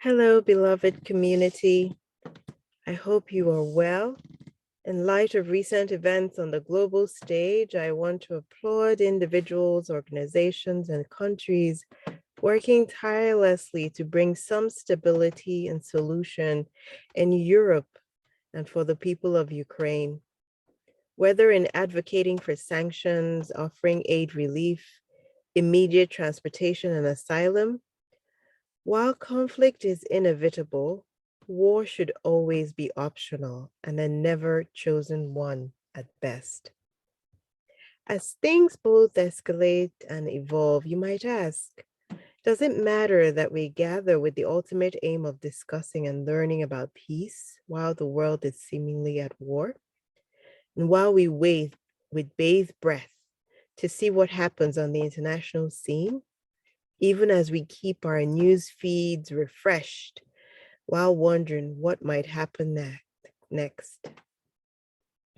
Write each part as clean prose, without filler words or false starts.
Hello, beloved community. I hope you are well. In light of recent events on the global stage, I want to applaud individuals, organizations, and countries working tirelessly to bring some stability and solution in Europe and for the people of Ukraine. Whether in advocating for sanctions, offering aid relief, immediate transportation and asylum, while conflict is inevitable, war should always be optional and a never chosen one at best. As things both escalate and evolve, you might ask, does it matter that we gather with the ultimate aim of discussing and learning about peace while the world is seemingly at war? And while we wait with bated breath to see what happens on the international scene, even as we keep our news feeds refreshed while wondering what might happen next.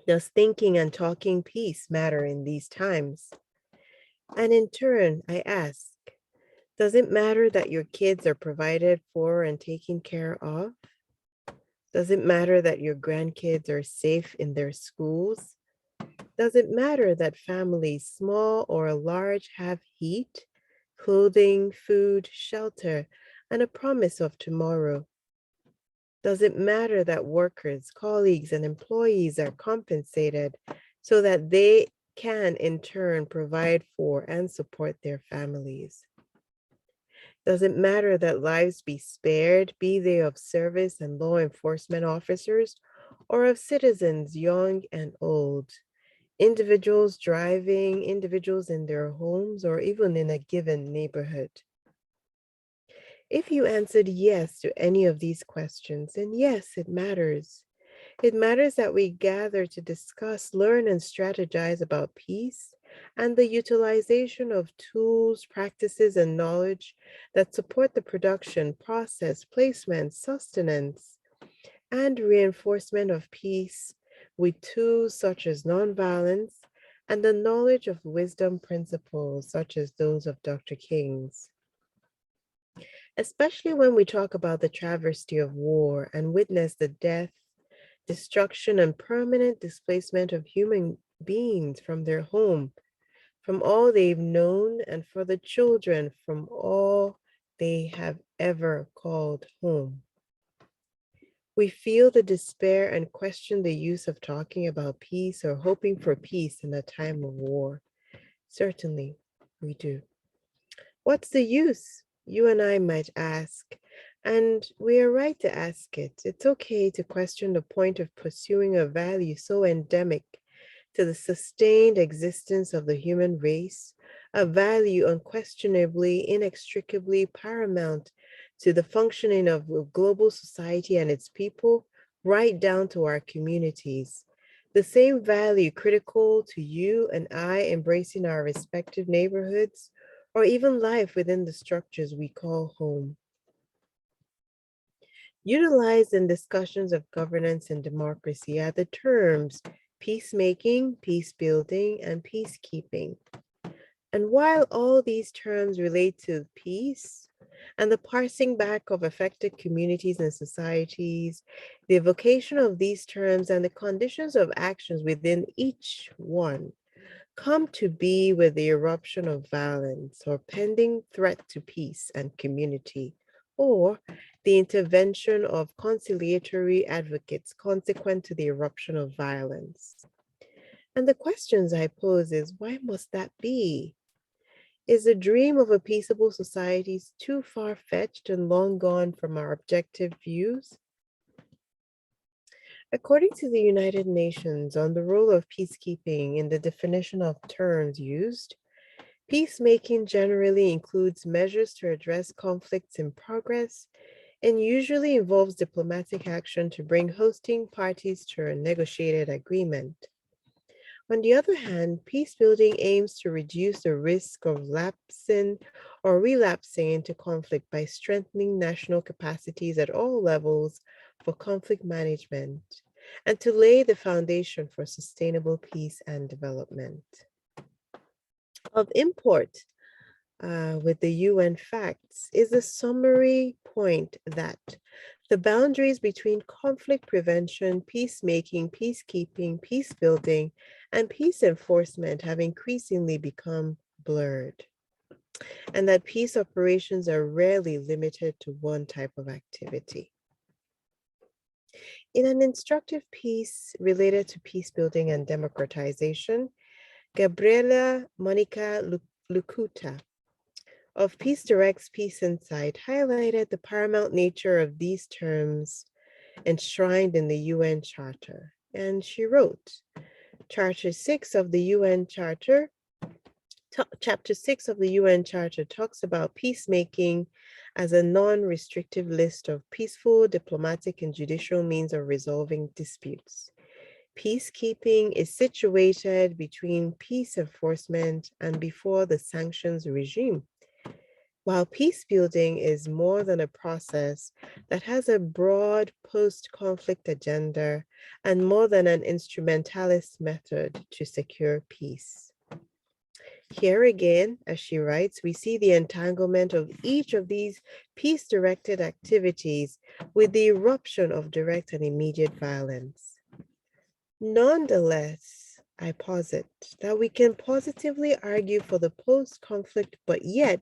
Does thinking and talking peace matter in these times? And in turn, I ask, does it matter that your kids are provided for and taken care of? Does it matter that your grandkids are safe in their schools? Does it matter that families, small or large, have heat, clothing, food, shelter, and a promise of tomorrow? Does it matter that workers, colleagues, and employees are compensated so that they can in turn provide for and support their families? Does it matter that lives be spared, be they of service and law enforcement officers, or of citizens young and old, individuals driving, individuals in their homes, or even in a given neighborhood? If you answered yes to any of these questions, then yes, it matters. It matters that we gather to discuss, learn, and strategize about peace and the utilization of tools, practices, and knowledge that support the production, process, placement, sustenance, and reinforcement of peace with tools such as nonviolence and the knowledge of wisdom principles such as those of Dr. King's. Especially when we talk about the travesty of war and witness the death, destruction, and permanent displacement of human beings from their home, from all they've known, and for the children from all they have ever called home. We feel the despair and question the use of talking about peace or hoping for peace in a time of war. Certainly, we do. What's the use? You and I might ask, and we are right to ask it. It's okay to question the point of pursuing a value so endemic to the sustained existence of the human race, a value unquestionably, inextricably paramount to the functioning of global society and its people, right down to our communities. The same value critical to you and I embracing our respective neighborhoods, or even life within the structures we call home. Utilized in discussions of governance and democracy are the terms peacemaking, peace building, and peacekeeping. And while all these terms relate to peace and the parsing back of affected communities and societies, the evocation of these terms and the conditions of actions within each one come to be with the eruption of violence or pending threat to peace and community, or the intervention of conciliatory advocates consequent to the eruption of violence. And the questions I pose is, why must that be? Is the dream of a peaceable society too far-fetched and long gone from our objective views? According to the United Nations on the role of peacekeeping in the definition of terms used, peacemaking generally includes measures to address conflicts in progress and usually involves diplomatic action to bring hosting parties to a negotiated agreement. On the other hand, peacebuilding aims to reduce the risk of lapsing or relapsing into conflict by strengthening national capacities at all levels for conflict management and to lay the foundation for sustainable peace and development. Of import with the UN facts is the summary point that the boundaries between conflict prevention, peacemaking, peacekeeping, peace building, and peace enforcement have increasingly become blurred, and that peace operations are rarely limited to one type of activity. In an instructive piece related to peace building and democratization, Gabriela Monica Lucuta of Peace Direct's Peace Insight highlighted the paramount nature of these terms enshrined in the UN Charter. And she wrote, Chapter 6 of the UN Charter talks about peacemaking as a non-restrictive list of peaceful, diplomatic, and judicial means of resolving disputes. Peacekeeping is situated between peace enforcement and before the sanctions regime, while peace building is more than a process that has a broad post-conflict agenda and more than an instrumentalist method to secure peace. Here again, as she writes, we see the entanglement of each of these peace-directed activities with the eruption of direct and immediate violence. Nonetheless, I posit that we can positively argue for the post-conflict, but yet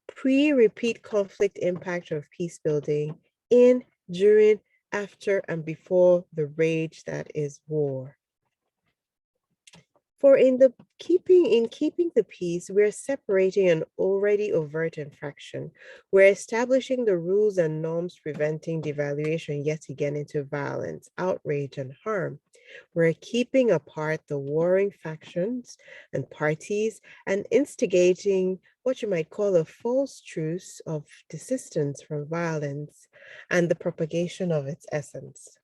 pre-repeat conflict impact of peace building in, during, after, and before the rage that is war. For in keeping the peace, we're separating an already overt infraction. We're establishing the rules and norms preventing devaluation yet again into violence, outrage, and harm. We're keeping apart the warring factions and parties and instigating what you might call a false truce of desistance from violence and the propagation of its essence.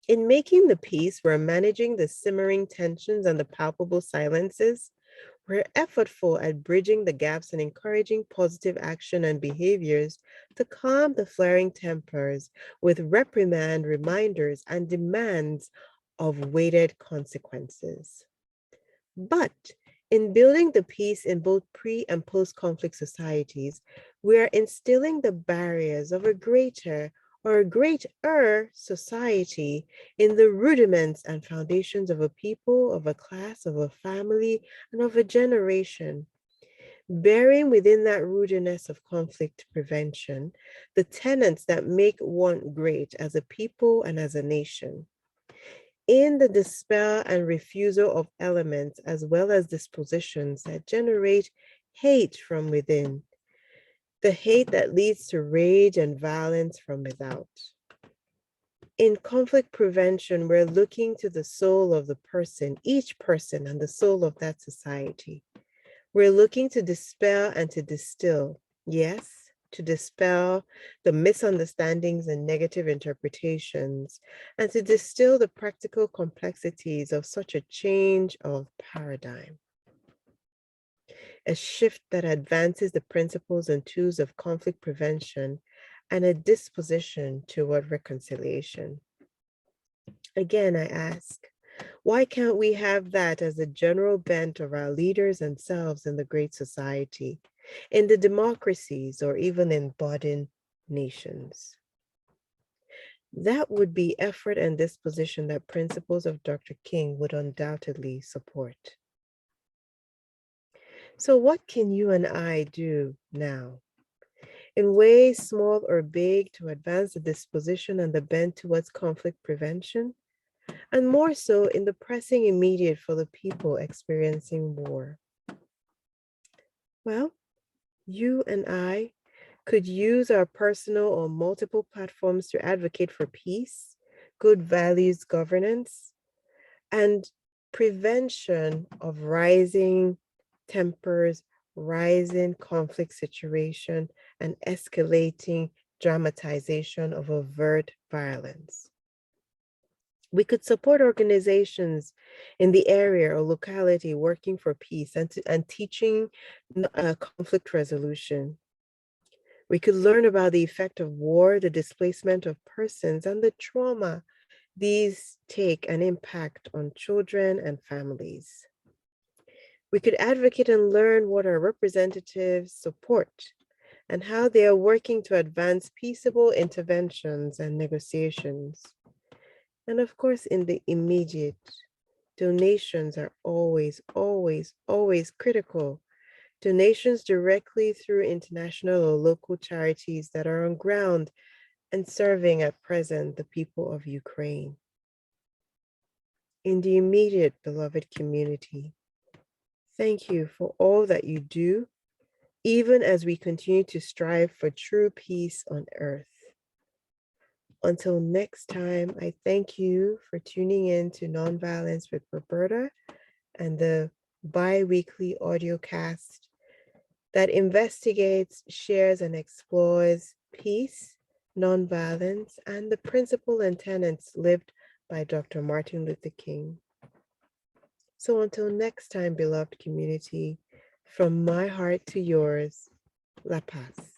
In making the peace, we're managing the simmering tensions and the palpable silences. We're effortful at bridging the gaps and encouraging positive action and behaviors to calm the flaring tempers with reprimand, reminders, and demands of weighted consequences. But in building the peace in both pre- and post-conflict societies, we are instilling the barriers of a greater or a greater society in the rudiments and foundations of a people, of a class, of a family, and of a generation. Bearing within that rootedness of conflict prevention, the tenets that make one great as a people and as a nation. In the dispel and refusal of elements as well as dispositions that generate hate from within, the hate that leads to rage and violence from without. In conflict prevention, we're looking to the soul of the person, each person, and the soul of that society. We're looking to dispel and to distill, yes, to dispel the misunderstandings and negative interpretations, and to distill the practical complexities of such a change of paradigm. A shift that advances the principles and tools of conflict prevention and a disposition toward reconciliation. Again, I ask, why can't we have that as a general bent of our leaders and selves in the great society, in the democracies, or even in budding nations? That would be effort and disposition that principles of Dr. King would undoubtedly support. So what can you and I do now, in ways small or big, to advance the disposition and the bent towards conflict prevention, and more so in the pressing immediate for the people experiencing war? Well, you and I could use our personal or multiple platforms to advocate for peace, good values governance, and prevention of rising tempers, rising conflict situation, and escalating dramatization of overt violence. We could support organizations in the area or locality working for peace and teaching conflict resolution. We could learn about the effect of war, the displacement of persons, and the trauma these take an impact on children and families. We could advocate and learn what our representatives support and how they are working to advance peaceable interventions and negotiations. And of course, in the immediate, donations are always, always, always critical. Donations directly through international or local charities that are on ground and serving at present the people of Ukraine. In the immediate, beloved community, thank you for all that you do, even as we continue to strive for true peace on earth. Until next time, I thank you for tuning in to Nonviolence with Roberta and the bi-weekly audio cast that investigates, shares, and explores peace, nonviolence, and the principle and tenets lived by Dr. Martin Luther King. So until next time, beloved community, from my heart to yours, La Paz.